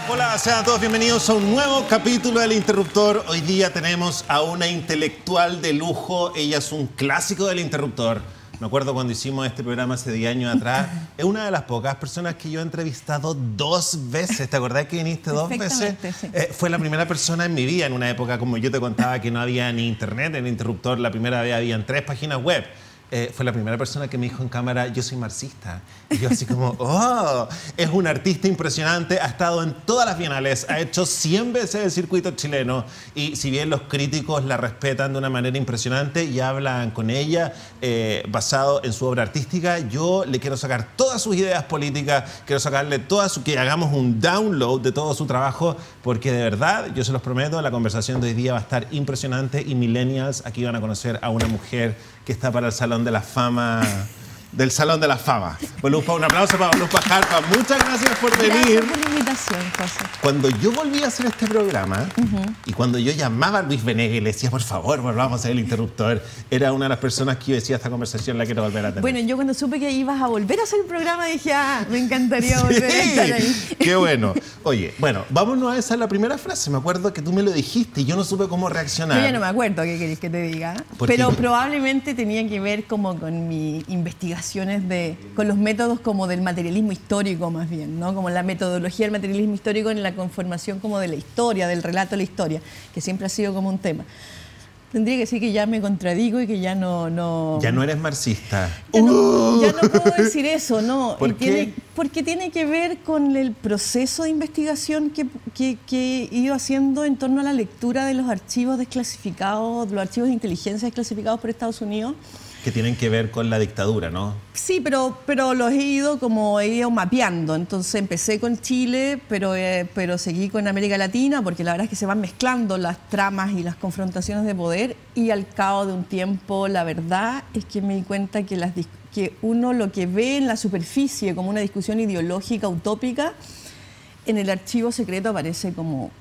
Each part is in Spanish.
Hola, sean todos bienvenidos a un nuevo capítulo del Interruptor. Hoy día tenemos a una intelectual de lujo. Ella es un clásico del Interruptor. Me acuerdo cuando hicimos este programa hace 10 años atrás. Es una de las pocas personas que yo he entrevistado 2 veces. ¿Te acordás que viniste 2 veces? Sí. Fue la primera persona en mi vida en una época, como yo te contaba, que no había ni internet. En el Interruptor la primera vez habían 3 páginas web. Fue la primera persona que me dijo en cámara, yo soy marxista. Y yo así como, oh, es un artista impresionante, ha estado en todas las bienales, ha hecho 100 veces el circuito chileno. Y si bien los críticos la respetan de una manera impresionante y hablan con ella basado en su obra artística, yo le quiero sacar todas sus ideas políticas, quiero sacarle que hagamos un download de todo su trabajo, porque de verdad, yo se los prometo, la conversación de hoy día va a estar impresionante y millennials aquí van a conocer a una mujer que está para el Salón de la Fama, del Salón de la Fama. Bueno, un aplauso para Luz Pajarpa. Muchas gracias por venir. Gracias por la invitación, José. Cuando yo volví a hacer este programa y cuando yo llamaba a Luis Venegas y le decía, por favor, volvamos a hacer el Interruptor, era una de las personas que yo decía, esta conversación la quiero volver a tener. Bueno, yo cuando supe que ibas a volver a hacer el programa dije, me encantaría volver a estar ahí. Qué bueno. Oye, bueno, vámonos a esa la primera frase. Me acuerdo que tú me lo dijiste y yo no supe cómo reaccionar. Yo ya no me acuerdo qué querés que te diga, pero probablemente tenía que ver como con mis investigaciones con los métodos como del materialismo histórico más bien, ¿no? Como la metodología del materialismo histórico en la conformación como de la historia, del relato de la historia, que siempre ha sido como un tema. Tendría que decir que ya me contradigo y que ya no... Ya no eres marxista. Ya no puedo decir eso, ¿no? ¿Por qué? Porque tiene que ver con el proceso de investigación que he ido haciendo en torno a la lectura de los archivos desclasificados, los archivos de inteligencia desclasificados por Estados Unidos. Que tienen que ver con la dictadura, ¿no? Sí, pero los he ido mapeando. Entonces empecé con Chile, pero seguí con América Latina, porque la verdad es que se van mezclando las tramas y las confrontaciones de poder, y al cabo de un tiempo la verdad es que me di cuenta que uno lo que ve en la superficie como una discusión ideológica utópica, en el archivo secreto aparece como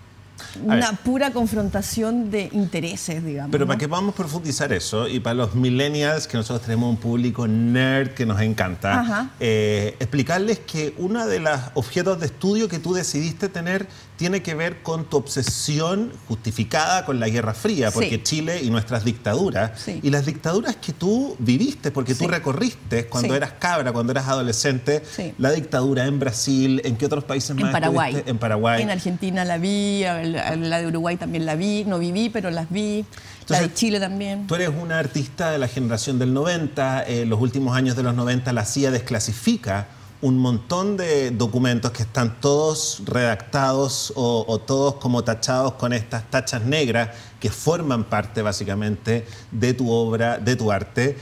una pura confrontación de intereses, digamos. Pero ¿no? para que podamos profundizar eso, y para los millennials, que nosotros tenemos un público nerd que nos encanta, explicarles que uno de los objetos de estudio que tú decidiste tener tiene que ver con tu obsesión justificada con la Guerra Fría, porque Chile y nuestras dictaduras, y las dictaduras que tú viviste, porque tú recorriste cuando eras cabra, cuando eras adolescente, la dictadura en Brasil, ¿en qué otros países más estuviste? En Paraguay. En Argentina la vi, la de Uruguay también la vi, no viví, pero las vi. Entonces, la de Chile también. Tú eres una artista de la generación del 90, los últimos años de los 90 la CIA desclasifica un montón de documentos que están todos redactados o todos como tachados con estas tachas negras que forman parte básicamente de tu obra, de tu arte.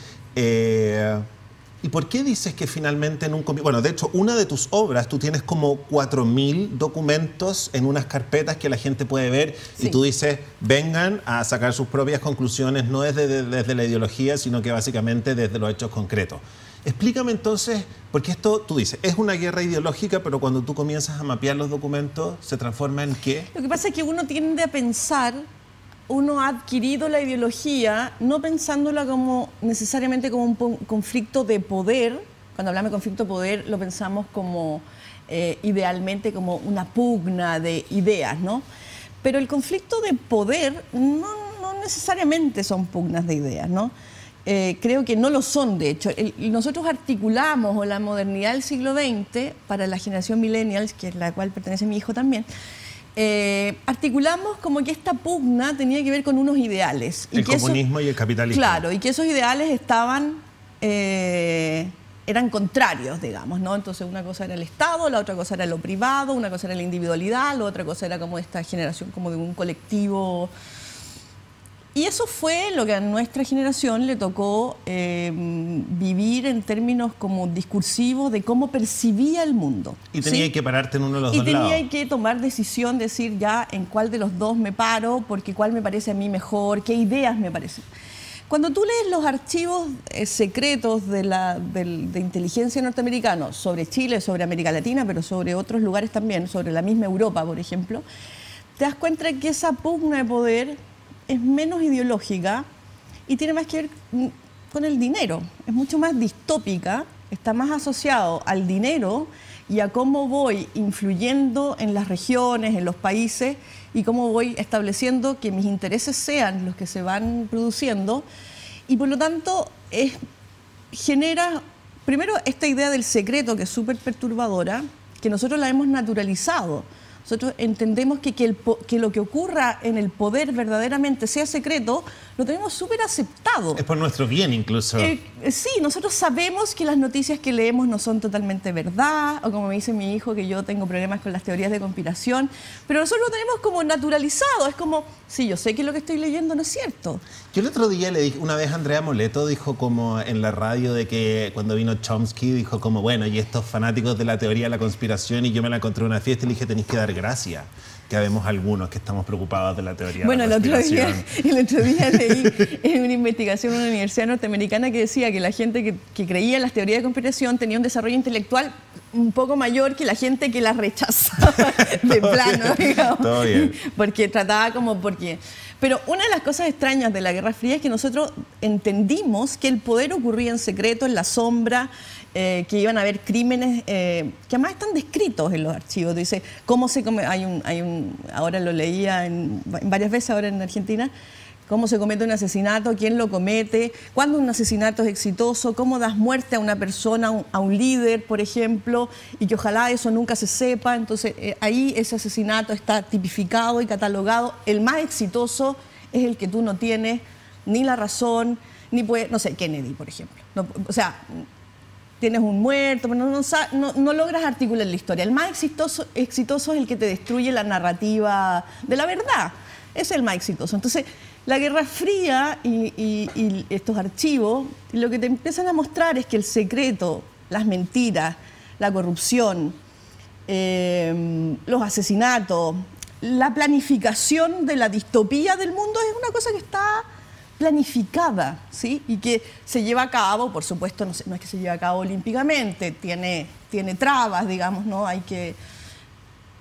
¿Y por qué dices que finalmente en un... Bueno, de hecho, una de tus obras, tú tienes como 4000 documentos en unas carpetas que la gente puede ver y tú dices, vengan a sacar sus propias conclusiones, no desde la ideología, sino que básicamente desde los hechos concretos. Explícame entonces, porque esto, tú dices, es una guerra ideológica, pero cuando tú comienzas a mapear los documentos, ¿se transforma en qué? Lo que pasa es que uno tiende a pensar, uno ha adquirido la ideología no pensándola como necesariamente como un conflicto de poder. Cuando hablamos de conflicto de poder, lo pensamos como idealmente como una pugna de ideas, ¿no? Pero el conflicto de poder no necesariamente son pugnas de ideas, ¿no? Creo que no lo son, de hecho. Nosotros articulamos la modernidad del siglo XX para la generación millennials, que es la cual pertenece mi hijo también, articulamos como que esta pugna tenía que ver con unos ideales. El comunismo y el capitalismo. Claro, y que esos ideales eran contrarios, digamos, ¿no? Entonces una cosa era el Estado, la otra cosa era lo privado, una cosa era la individualidad, la otra cosa era como esta generación como de un colectivo. Y eso fue lo que a nuestra generación le tocó vivir en términos como discursivos de cómo percibía el mundo. Y tenía que pararte en uno de los dos lados. Y tenía que tomar decisión, decir ya en cuál de los dos me paro, porque cuál me parece a mí mejor, qué ideas me parecen. Cuando tú lees los archivos secretos de inteligencia norteamericanos sobre Chile, sobre América Latina, pero sobre otros lugares también, sobre la misma Europa, por ejemplo, te das cuenta que esa pugna de poder es menos ideológica y tiene más que ver con el dinero. Es mucho más distópica, está más asociado al dinero y a cómo voy influyendo en las regiones, en los países, y cómo voy estableciendo que mis intereses sean los que se van produciendo. Y por lo tanto, genera primero esta idea del secreto, que es súper perturbadora, que nosotros la hemos naturalizado. Nosotros entendemos que lo que ocurra en el poder verdaderamente sea secreto, lo tenemos súper aceptado. Es por nuestro bien incluso. Sí, nosotros sabemos que las noticias que leemos no son totalmente verdad, o como me dice mi hijo, que yo tengo problemas con las teorías de conspiración, pero nosotros lo tenemos como naturalizado. Es como, sí, yo sé que lo que estoy leyendo no es cierto. Yo el otro día le dije, una vez Andrea Moleto dijo como en la radio de que cuando vino Chomsky, dijo como, bueno, y estos fanáticos de la teoría de la conspiración, y yo me la encontré en una fiesta y le dije, tenéis que dar gracias, que habemos algunos que estamos preocupados de la teoría de la conspiración. El otro día leí en una investigación en una universidad norteamericana que decía que la gente que creía en las teorías de conspiración tenía un desarrollo intelectual un poco mayor que la gente que las rechazaba de plano, digamos. Todo bien. Porque trataba como porque... Pero una de las cosas extrañas de la Guerra Fría es que nosotros entendimos que el poder ocurría en secreto, en la sombra, que iban a haber crímenes que además están descritos en los archivos. Dice, cómo se come, ahora lo leía varias veces ahora en Argentina, cómo se comete un asesinato, quién lo comete, cuándo un asesinato es exitoso, cómo das muerte a una persona, a un líder, por ejemplo, y que ojalá eso nunca se sepa. Entonces, ahí ese asesinato está tipificado y catalogado. El más exitoso es el que tú no tienes ni la razón, ni puedes, no sé, Kennedy, por ejemplo. No, o sea, tienes un muerto, pero no logras articular la historia. El más exitoso es el que te destruye la narrativa de la verdad. Es el más exitoso. Entonces, la Guerra Fría y estos archivos, lo que te empiezan a mostrar es que el secreto, las mentiras, la corrupción, los asesinatos, la planificación de la distopía del mundo es una cosa que está planificada, ¿sí? Y que se lleva a cabo, por supuesto, no es que se lleve a cabo olímpicamente, tiene trabas, digamos, ¿no?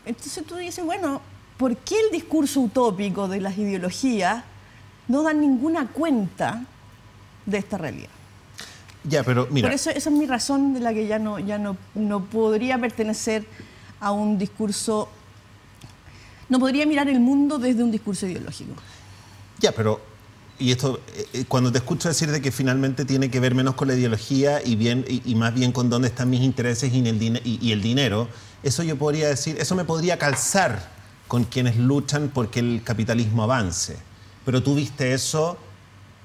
Entonces tú dices, bueno, ¿por qué el discurso utópico de las ideologías no dan ninguna cuenta de esta realidad? Ya, pero mira. Por eso esa es mi razón de la que ya no podría pertenecer a un discurso, no podría mirar el mundo desde un discurso ideológico. Ya, pero, y esto, cuando te escucho decir de que finalmente tiene que ver menos con la ideología y más bien con dónde están mis intereses y el dinero, eso yo podría decir, eso me podría calzar con quienes luchan porque el capitalismo avance. Pero tú viste eso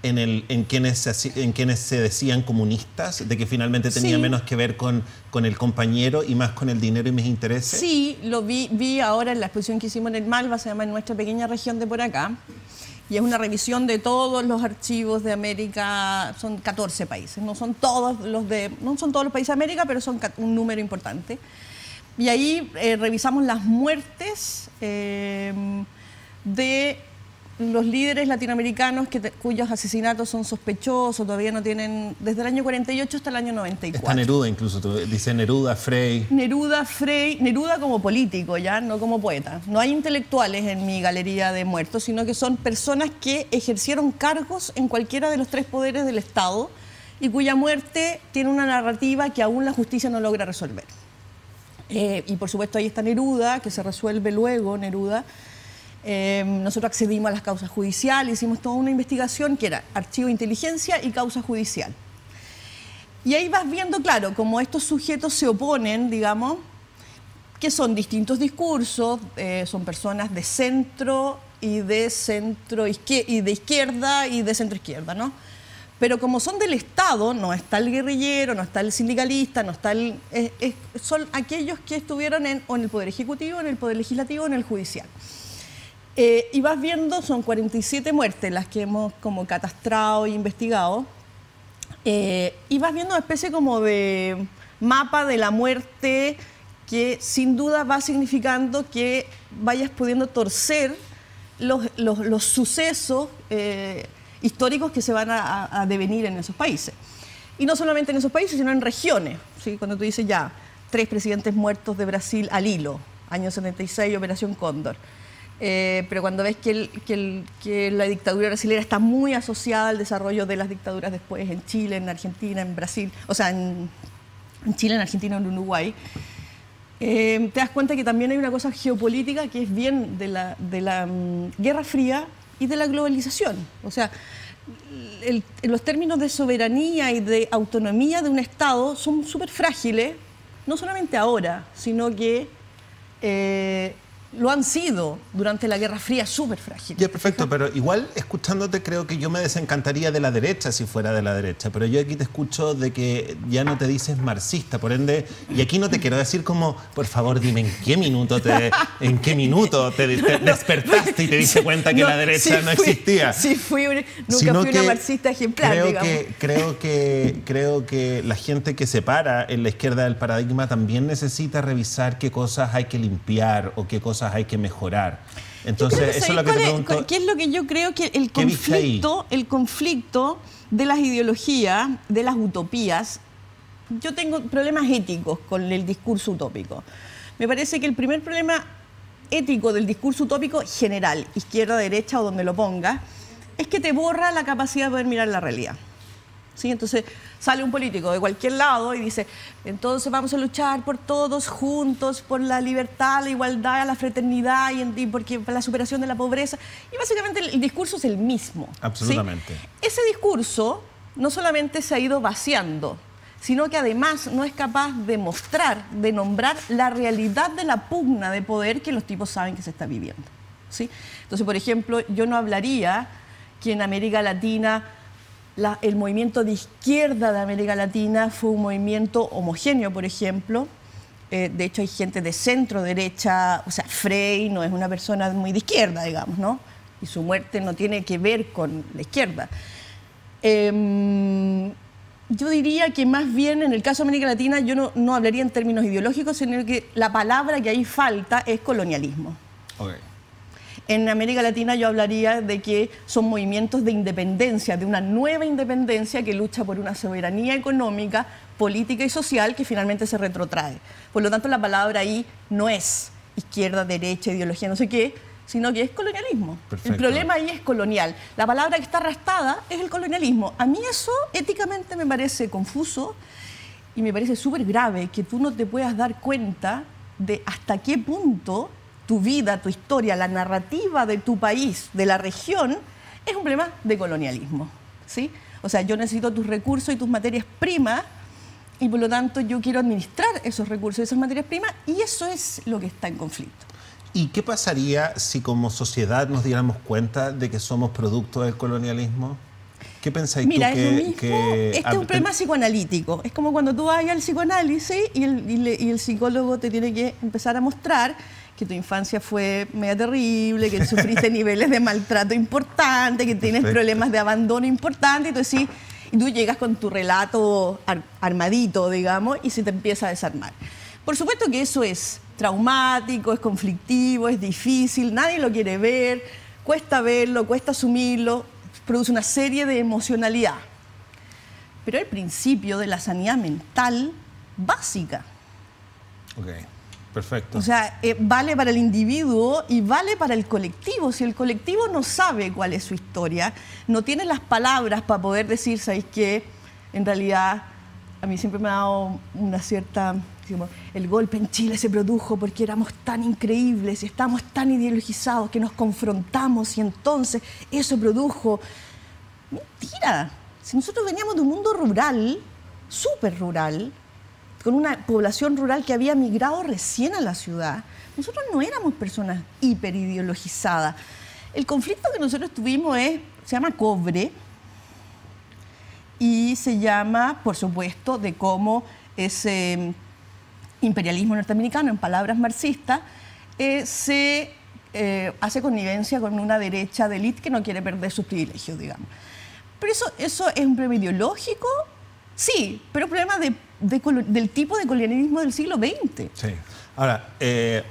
en quienes se decían comunistas, de que finalmente tenía menos que ver con el compañero y más con el dinero y mis intereses. Sí, lo vi ahora en la exposición que hicimos en el Malva, se llama En nuestra pequeña región de por acá, y es una revisión de todos los archivos de América, son 14 países, no son todos los países de América, pero son un número importante. Y ahí revisamos las muertes de los líderes latinoamericanos cuyos asesinatos son sospechosos, todavía no tienen, desde el año 48 hasta el año 94. Está Neruda incluso, dice Neruda, Frei. Neruda como político, ya, no como poeta. No hay intelectuales en mi galería de muertos, sino que son personas que ejercieron cargos en cualquiera de los tres poderes del Estado y cuya muerte tiene una narrativa que aún la justicia no logra resolver. Y por supuesto ahí está Neruda, que se resuelve luego, Neruda. Nosotros accedimos a las causas judiciales, hicimos toda una investigación que era archivo de inteligencia y causa judicial. Y ahí vas viendo, claro, como estos sujetos se oponen, digamos, que son distintos discursos, son personas de centro y de izquierda y de centro izquierda, ¿no? Pero como son del Estado, no está el guerrillero, no está el sindicalista, no está son aquellos que estuvieron o en el Poder Ejecutivo, en el Poder Legislativo, en el Judicial. Y vas viendo, son 47 muertes las que hemos como catastrado e investigado, y vas viendo una especie como de mapa de la muerte que sin duda va significando que vayas pudiendo torcer los sucesos históricos que se van a devenir en esos países. Y no solamente en esos países, sino en regiones, ¿sí? Cuando tú dices ya, 3 presidentes muertos de Brasil al hilo, año 76, Operación Cóndor. Pero cuando ves que la dictadura brasileña está muy asociada al desarrollo de las dictaduras después en Chile, en Argentina, en Brasil, o sea, en Chile, en Argentina, en Uruguay, te das cuenta que también hay una cosa geopolítica que es bien de la Guerra Fría y de la globalización. O sea, los términos de soberanía y de autonomía de un Estado son súper frágiles, no solamente ahora, sino que lo han sido durante la Guerra Fría, súper frágiles. Ya, perfecto, pero igual escuchándote creo que yo me desencantaría de la derecha si fuera de la derecha, pero yo aquí te escucho de que ya no te dices marxista, por ende, y aquí no te quiero decir como, por favor, dime en qué minuto te despertaste y te diste cuenta que la derecha no existía. Sí, nunca fui una marxista ejemplar, creo que la gente que se para en la izquierda del paradigma también necesita revisar qué cosas hay que limpiar o qué cosas hay que mejorar. Entonces, eso es lo que te pregunto. ¿Qué es lo que yo creo que el conflicto de las ideologías, de las utopías? Yo tengo problemas éticos con el discurso utópico. Me parece que el primer problema ético del discurso utópico general, izquierda, derecha o donde lo pongas, es que te borra la capacidad de poder mirar la realidad. ¿Sí? Entonces sale un político de cualquier lado y dice, entonces vamos a luchar por todos juntos, por la libertad, la igualdad, la fraternidad y porque por la superación de la pobreza. Y básicamente el discurso es el mismo. Absolutamente. ¿Sí? Ese discurso no solamente se ha ido vaciando, sino que además no es capaz de mostrar, de nombrar la realidad de la pugna de poder que los tipos saben que se está viviendo. ¿Sí? Entonces, por ejemplo, yo no hablaría que en América Latina el movimiento de izquierda de América Latina fue un movimiento homogéneo, por ejemplo. De hecho, hay gente de centro-derecha, o sea, Frei no es una persona muy de izquierda, digamos, ¿no? Y su muerte no tiene que ver con la izquierda. Yo diría que más bien en el caso de América Latina yo no hablaría en términos ideológicos, sino que la palabra que ahí falta es colonialismo. Okay. En América Latina yo hablaría de que son movimientos de independencia, de una nueva independencia que lucha por una soberanía económica, política y social que finalmente se retrotrae. Por lo tanto, la palabra ahí no es izquierda, derecha, ideología, no sé qué, sino que es colonialismo. Perfecto. El problema ahí es colonial. La palabra que está arrastrada es el colonialismo. A mí eso éticamente me parece confuso y me parece súper grave que tú no te puedas dar cuenta de hasta qué punto tu vida, tu historia, la narrativa de tu país, de la región, es un problema de colonialismo, ¿sí? O sea, yo necesito tus recursos y tus materias primas y por lo tanto yo quiero administrar esos recursos y esas materias primas y eso es lo que está en conflicto. ¿Y qué pasaría si como sociedad nos diéramos cuenta de que somos producto del colonialismo? ¿Qué pensáis tú Mira, es lo mismo. Este es un problema psicoanalítico. Es como cuando tú vas al psicoanálisis y el psicólogo te tiene que empezar a mostrar que tu infancia fue media terrible, que sufriste niveles de maltrato importantes, que tienes problemas de abandono importantes, y tú llegas con tu relato armadito, digamos, y se te empieza a desarmar. Por supuesto que eso es traumático, es conflictivo, es difícil, nadie lo quiere ver, cuesta verlo, cuesta asumirlo, produce una serie de emocionalidad. Pero el principio de la sanidad mental básica. Ok. Perfecto. O sea, vale para el individuo y vale para el colectivo. Si el colectivo no sabe cuál es su historia, no tiene las palabras para poder decir, ¿sabéis qué? En realidad, a mí siempre me ha dado una cierta... Digamos, el golpe en Chile se produjo porque éramos tan increíbles y estábamos tan ideologizados que nos confrontamos y entonces eso produjo... Mentira. Si nosotros veníamos de un mundo rural, súper rural, con una población rural que había migrado recién a la ciudad, nosotros no éramos personas hiperideologizadas. El conflicto que nosotros tuvimos se llama cobre y se llama, por supuesto, de cómo ese imperialismo norteamericano, en palabras marxistas, se hace connivencia con una derecha de élite que no quiere perder sus privilegios, digamos. Pero eso es un problema ideológico, sí, pero un problema del tipo de colonialismo del siglo XX. Sí. Ahora, me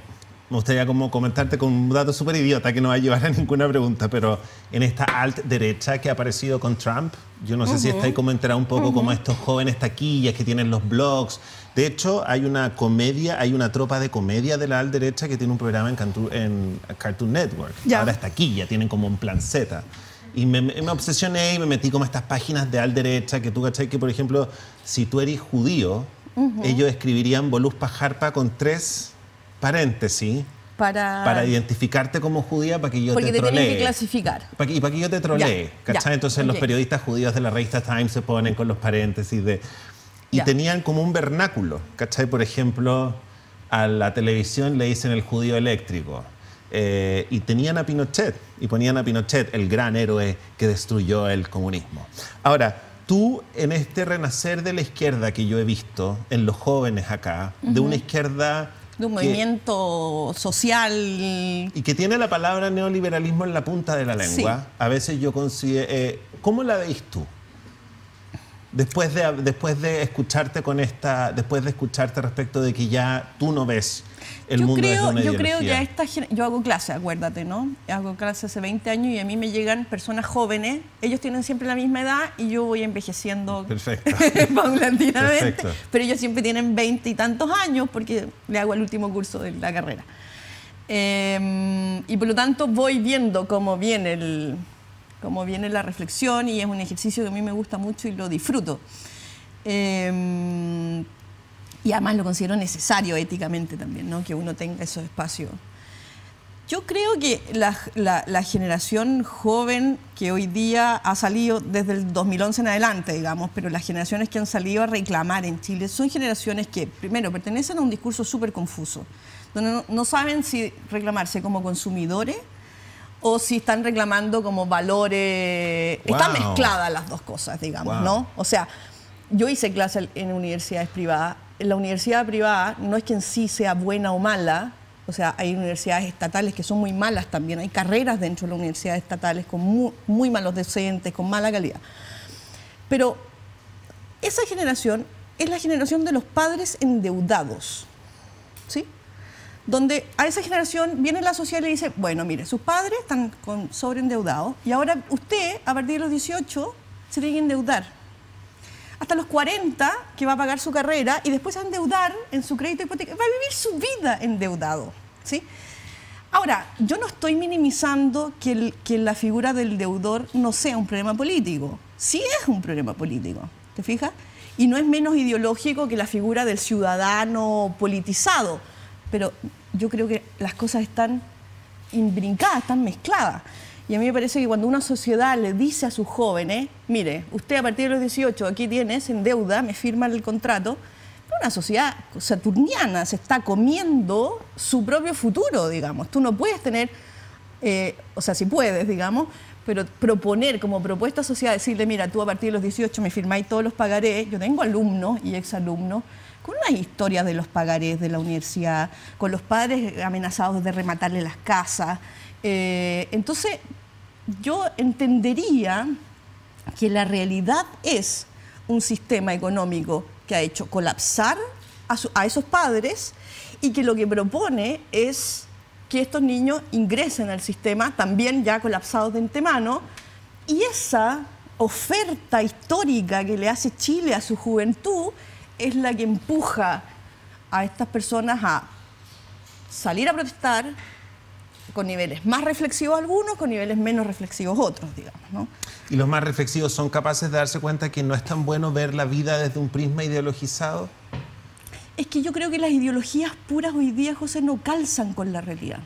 gustaría como comentarte con un dato súper idiota que no va a llevar a ninguna pregunta, pero en esta alt-derecha que ha aparecido con Trump, yo no sé si estáis como enterado un poco como estos jóvenes taquillas que tienen los blogs. De hecho, hay una tropa de comedia de la alt-derecha que tiene un programa en Cartoon Network. Ya. Ahora es taquilla, tienen como un plan Z. Y me obsesioné y me metí como estas páginas de alt-derecha que tú, ¿cachai? Que, por ejemplo, si tú eres judío ellos escribirían Voluspa Harpa con 3 paréntesis para identificarte como judía, para que yo porque te trolee. Porque te tienen que clasificar. Y para que yo te trolee, ¿cachai? Entonces los periodistas judíos de la revista Time se ponen con los paréntesis de... Y tenían como un vernáculo, ¿cachai? Por ejemplo, a la televisión le dicen el judío eléctrico. Y tenían a Pinochet, y ponían a Pinochet, el gran héroe que destruyó el comunismo. Ahora, tú en este renacer de la izquierda que yo he visto en los jóvenes acá, de una izquierda... De un movimiento social. Y que tiene la palabra neoliberalismo en la punta de la lengua. Sí. A veces yo considero... ¿Cómo la veis tú? Después de escucharte con esta... Después de escucharte respecto de que ya tú no ves el mundo desde una ideología. Yo creo que yo hago clase, acuérdate, ¿no? Hago clase hace 20 años y a mí me llegan personas jóvenes. Ellos tienen siempre la misma edad y yo voy envejeciendo paulatinamente. Perfecto. Pero ellos siempre tienen 20 y tantos años porque le hago el último curso de la carrera. Y por lo tanto voy viendo cómo viene la reflexión y es un ejercicio que a mí me gusta mucho y lo disfruto. Y además lo considero necesario éticamente también, ¿no? Que uno tenga esos espacios. Yo creo que la generación joven que hoy día ha salido desde el 2011 en adelante, digamos, pero las generaciones que han salido a reclamar en Chile son generaciones que, primero, pertenecen a un discurso súper confuso, donde no saben si reclamarse como consumidores o si están reclamando como valores. Wow. Están mezcladas las dos cosas, digamos, wow. ¿No? O sea, yo hice clase en universidades privadas. La universidad privada no es que en sí sea buena o mala, o sea, hay universidades estatales que son muy malas también, hay carreras dentro de las universidades estatales con muy malos docentes, con mala calidad. Pero esa generación es la generación de los padres endeudados, ¿sí? Donde a esa generación viene la sociedad y le dice, bueno, mire, sus padres están sobreendeudados y ahora usted, a partir de los 18, se tiene que endeudar. Hasta los 40, que va a pagar su carrera y después a endeudar en su crédito hipotecario. Va a vivir su vida endeudado, ¿sí? Ahora, yo no estoy minimizando que la figura del deudor no sea un problema político. Sí es un problema político, ¿te fijas? Y no es menos ideológico que la figura del ciudadano politizado. Pero yo creo que las cosas están imbrincadas, están mezcladas. Y a mí me parece que cuando una sociedad le dice a sus jóvenes, mire, usted a partir de los 18 aquí tienes en deuda, me firma el contrato, una sociedad saturniana se está comiendo su propio futuro, digamos. Tú no puedes tener, o sea, sí puedes, digamos, pero proponer como propuesta social, decirle, mira, tú a partir de los 18 me firmáis todos los pagarés. Yo tengo alumnos y exalumnos con unas historias de los pagarés de la universidad, con los padres amenazados de rematarle las casas. Entonces, yo entendería que la realidad es un sistema económico que ha hecho colapsar a esos padres y que lo que propone es que estos niños ingresen al sistema también ya colapsados de antemano, y esa oferta histórica que le hace Chile a su juventud es la que empuja a estas personas a salir a protestar con niveles más reflexivos algunos, con niveles menos reflexivos otros, digamos, ¿no? ¿Y los más reflexivos son capaces de darse cuenta que no es tan bueno ver la vida desde un prisma ideologizado? Es que yo creo que las ideologías puras hoy día, José, no calzan con la realidad.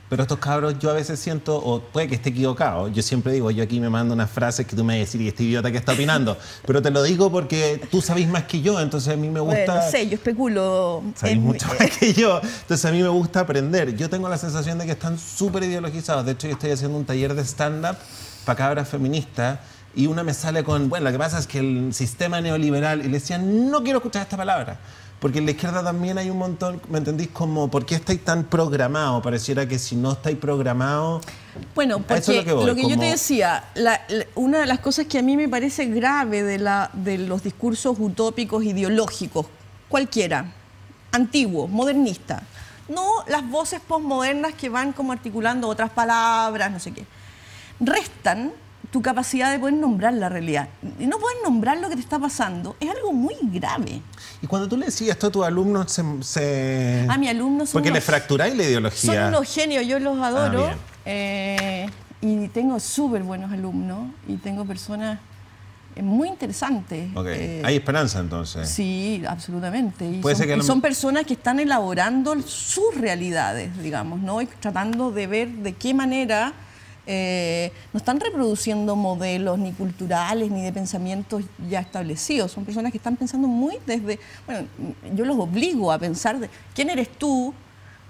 Pero estos cabros yo a veces siento, o puede que esté equivocado, yo siempre digo, yo aquí me mando unas frases que tú me vas a decir, y este idiota que está opinando, pero te lo digo porque tú sabes más que yo, entonces a mí me gusta... Bueno, no sé, yo especulo... Sabes mucho más que yo, entonces a mí me gusta aprender. Yo tengo la sensación de que están súper ideologizados. De hecho, yo estoy haciendo un taller de stand-up para cabras feministas y una me sale con, bueno, lo que pasa es que el sistema neoliberal, y le decían, no quiero escuchar esta palabra. Porque en la izquierda también hay un montón, ¿me entendís? Como, ¿por qué estáis tan programados? Pareciera que si no estáis programados... Bueno, porque lo que yo te decía, una de las cosas que a mí me parece grave de los discursos utópicos ideológicos, cualquiera, antiguos, modernistas, no las voces postmodernas que van como articulando otras palabras, no sé qué, restan tu capacidad de poder nombrar la realidad. Y no poder nombrar lo que te está pasando es algo muy grave. Y cuando tú le decías esto a tus alumnos, A mis alumnos son porque le fracturáis la ideología. Son unos genios, yo los adoro. Y tengo súper buenos alumnos y tengo personas es muy interesante. Okay. Hay esperanza entonces. Sí, absolutamente. Y Puede ser que son personas que están elaborando sus realidades, digamos, ¿no? Y tratando de ver de qué manera no están reproduciendo modelos ni culturales ni de pensamientos ya establecidos. Son personas que están pensando muy desde... Bueno, yo los obligo a pensar de quién eres tú,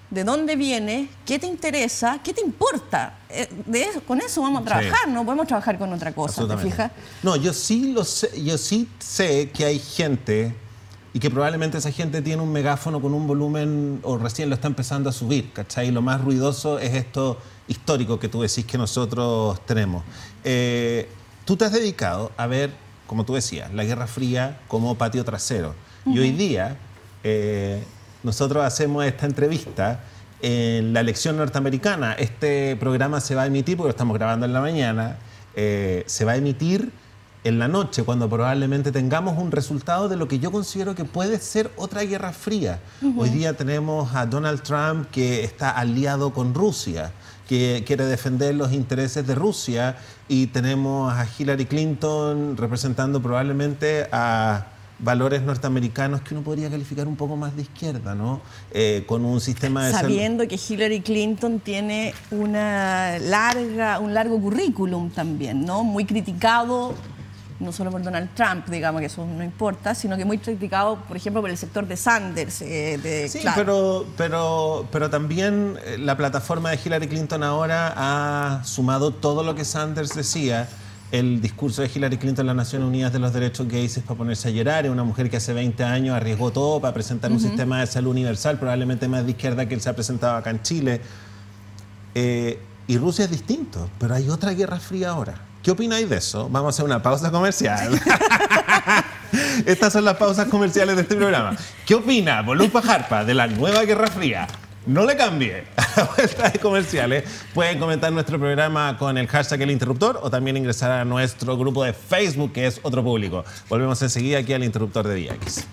de dónde vienes, qué te interesa, qué te importa. Con eso vamos a trabajar, sí. No podemos trabajar con otra cosa, ¿te fijas? No, yo sí sé que hay gente y que probablemente esa gente tiene un megáfono con un volumen o recién lo está empezando a subir, ¿cachai? Lo más ruidoso es esto histórico que tú decís que nosotros tenemos. Tú te has dedicado a ver, como tú decías, la Guerra Fría como patio trasero. Y hoy día nosotros hacemos esta entrevista en la elección norteamericana. Este programa se va a emitir, porque lo estamos grabando en la mañana, se va a emitir en la noche, cuando probablemente tengamos un resultado de lo que yo considero que puede ser otra Guerra Fría. Hoy día tenemos a Donald Trump, que está aliado con Rusia, que quiere defender los intereses de Rusia, y tenemos a Hillary Clinton representando probablemente a valores norteamericanos que uno podría calificar un poco más de izquierda, ¿no? Con un sistema de... Sabiendo que Hillary Clinton tiene un largo currículum también, ¿no? Muy criticado, no solo por Donald Trump, digamos, que eso no importa, sino que muy criticado, por ejemplo, por el sector de Sanders. Sí, claro. pero también la plataforma de Hillary Clinton ahora ha sumado todo lo que Sanders decía. El discurso de Hillary Clinton en las Naciones Unidas de los Derechos Gays es para ponerse a llorar. Es una mujer que hace 20 años arriesgó todo para presentar un sistema de salud universal, probablemente más de izquierda que él se ha presentado acá en Chile. Y Rusia es distinto, pero hay otra Guerra Fría ahora. ¿Qué opináis de eso? Vamos a hacer una pausa comercial. Estas son las pausas comerciales de este programa. ¿Qué opina Bolupa Jarpa de la nueva Guerra Fría? No le cambie. A vuelta de comerciales pueden comentar nuestro programa con el hashtag El Interruptor o también ingresar a nuestro grupo de Facebook, que es Otro Público. Volvemos enseguida aquí al Interruptor de Día X.